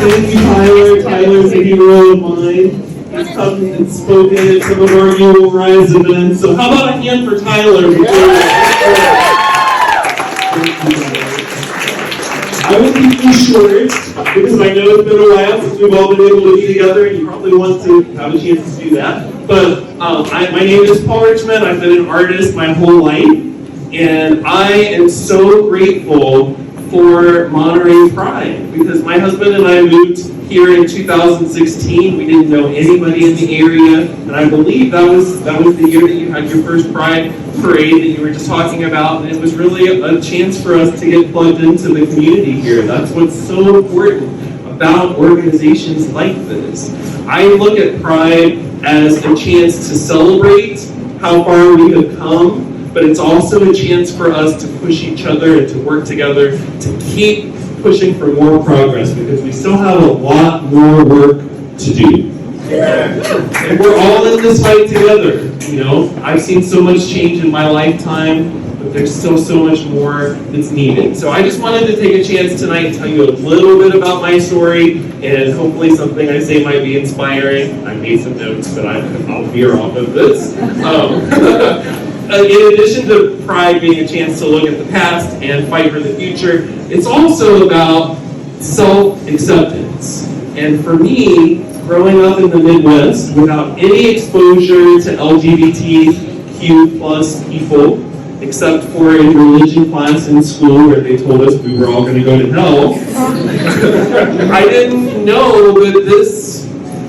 Thank you, Tyler. Tyler's a hero of mine. He's come and spoken at some of our You'll Rise events. So how about a hand for Tyler? I will keep you short because I know it's been a while since we've all been able to be together, and you probably want to have a chance to do that. But my name is Paul Richmond. I've been an artist my whole life, and I am so grateful for Monterey Pride because my husband and I moved here in 2016. We didn't know anybody in the area, and I believe that was the year that you had your first Pride parade that you were just talking about, and it was really a chance for us to get plugged into the community here. That's what's so important about organizations like this. I look at Pride as a chance to celebrate how far we have come, but it's also a chance for us to push each other and to work together to keep pushing for more progress because we still have a lot more work to do. And we're all in this fight together. You know, I've seen so much change in my lifetime, but there's still so much more that's needed. So I just wanted to take a chance tonight to tell you a little bit about my story, and hopefully something I say might be inspiring. I made some notes, but I'll veer off of this. In addition to Pride being a chance to look at the past and fight for the future, it's also about self-acceptance. And for me, growing up in the Midwest without any exposure to LGBTQ plus people, except for a religion class in school where they told us we were all going to go to hell, I didn't know that this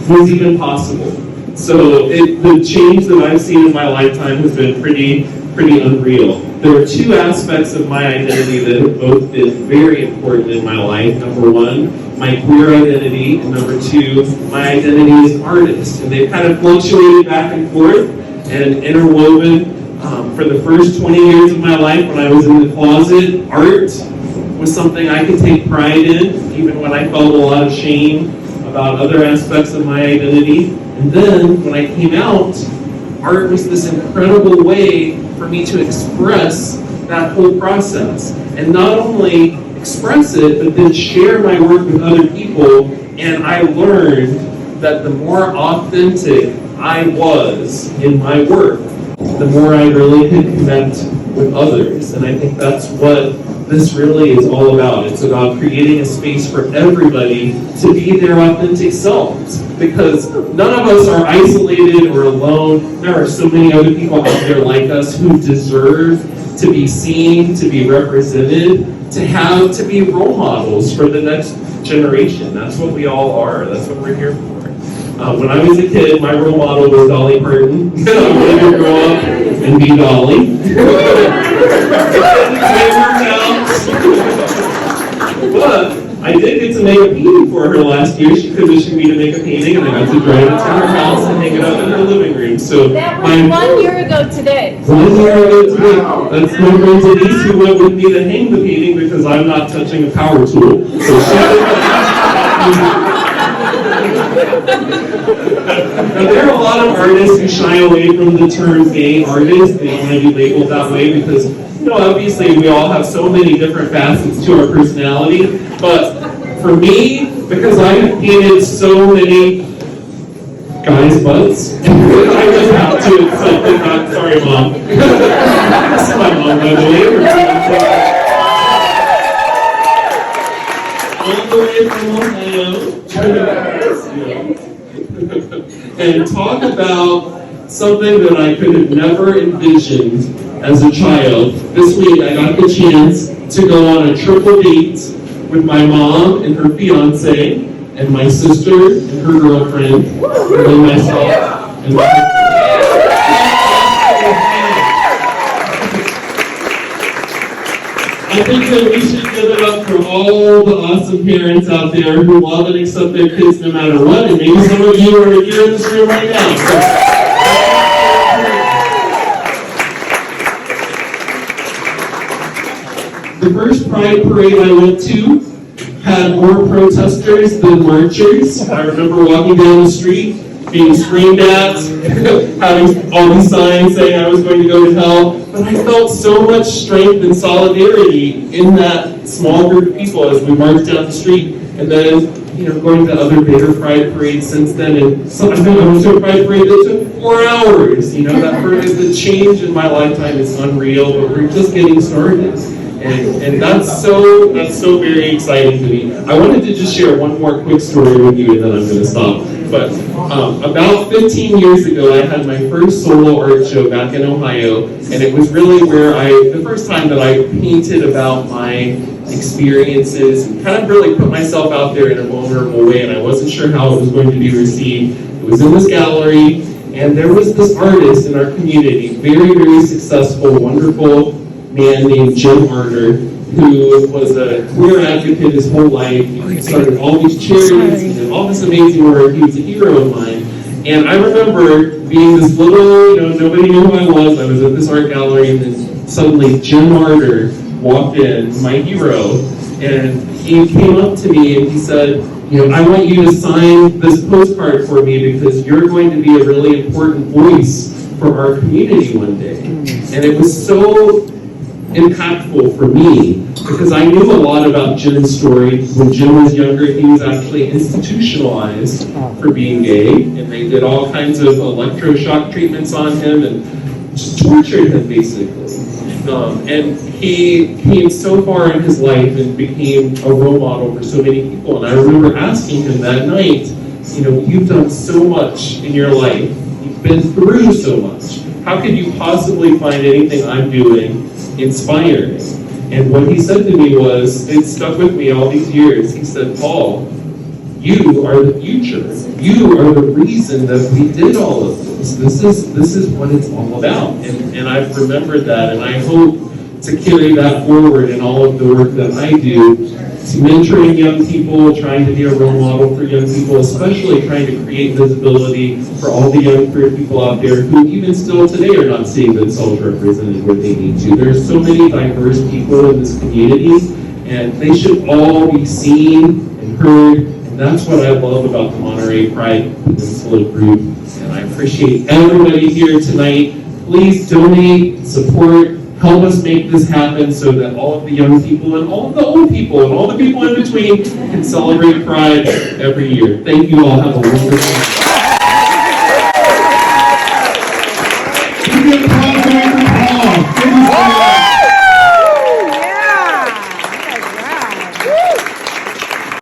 was even possible. So the change that I've seen in my lifetime has been pretty unreal. There are two aspects of my identity that have both been very important in my life. Number one, my queer identity, and number two, my identity as an artist. And they've kind of fluctuated back and forth and interwoven. For the first 20 years of my life when I was in the closet, art was something I could take pride in, even when I felt a lot of shame about other aspects of my identity. And then, when I came out, art was this incredible way for me to express that whole process. And not only express it, but then share my work with other people. And I learned that the more authentic I was in my work, the more I really could connect with others. And I think that's what this really is all about. It's about creating a space for everybody to be their authentic selves. Because none of us are isolated or alone. There are so many other people out there like us who deserve to be seen, to be represented, to be role models for the next generation. That's what we all are. That's what we're here for. When I was a kid, my role model was Dolly Parton. I wanted to grow up and be Dolly. But I did get to make a painting for her last year. She commissioned me to make a painting, and I got to drive it to her house and hang it up in her living room. So that was 1 year ago today. 1 year ago today. That's my friend Denise who went with me to hang the painting because I'm not touching a power tool. So now, there are a lot of artists who shy away from the term gay artist. They don't want to be labeled that way because, you know, obviously we all have so many different facets to our personality. But for me, because I have painted so many guys' butts, I just have to accept it. I'm sorry, Mom. This is my mom, by the way. All the way from Ohio. And talk about something that I could have never envisioned as a child. This week I got the chance to go on a triple date with my mom and her fiance, and my sister and her girlfriend, and then myself and my I think that we should give it up for all the awesome parents out there who love and accept their kids no matter what, and maybe some of you are here in this room right now. The first Pride parade I went to had more protesters than marchers. I remember walking down the street, being screamed at, having all these signs saying I was going to go to hell. But I felt so much strength and solidarity in that small group of people as we marched down the street. And then going to other bigger Pride parades since then, and so I went to a Pride parade that took 4 hours. The change in my lifetime is unreal, but we're just getting started. And that's so very exciting to me. I wanted to just share one more quick story with you, and then I'm going to stop. But about 15 years ago, I had my first solo art show back in Ohio, and it was really where the first time that I painted about my experiences and kind of really put myself out there in a vulnerable way, and I wasn't sure how it was going to be received. It was in this gallery, and there was this artist in our community, very, very successful, wonderful man named Jim Arter, who was a queer advocate his whole life. He started all these charities and did all this amazing work. He was a hero of mine. And I remember being this little, nobody knew who I was. I was at this art gallery, and then suddenly Jim Arter walked in, my hero, and he came up to me and he said, I want you to sign this postcard for me because you're going to be a really important voice for our community one day. And it was so impactful for me because I knew a lot about Jim's story. When Jim was younger, he was actually institutionalized for being gay, and they did all kinds of electroshock treatments on him and just tortured him basically. And he came so far in his life and became a role model for so many people. And I remember asking him that night, you've done so much in your life, you've been through so much. How could you possibly find anything I'm doing inspiring? And what he said to me was, it stuck with me all these years. He said, Paul, you are the future. You are the reason that we did all of this. This is what it's all about. And I've remembered that, and I hope to carry that forward in all of the work that I do, to mentoring young people, trying to be a role model for young people, especially trying to create visibility for all the young queer people out there who even still today are not seeing themselves represented where they need to. There's so many diverse people in this community, and they should all be seen and heard, and that's what I love about the Monterey Pride Peninsula group, and I appreciate everybody here tonight. Please donate, support, help us make this happen so that all of the young people and all of the old people and all the people in between can celebrate Pride every year. Thank you all. Have a wonderful night.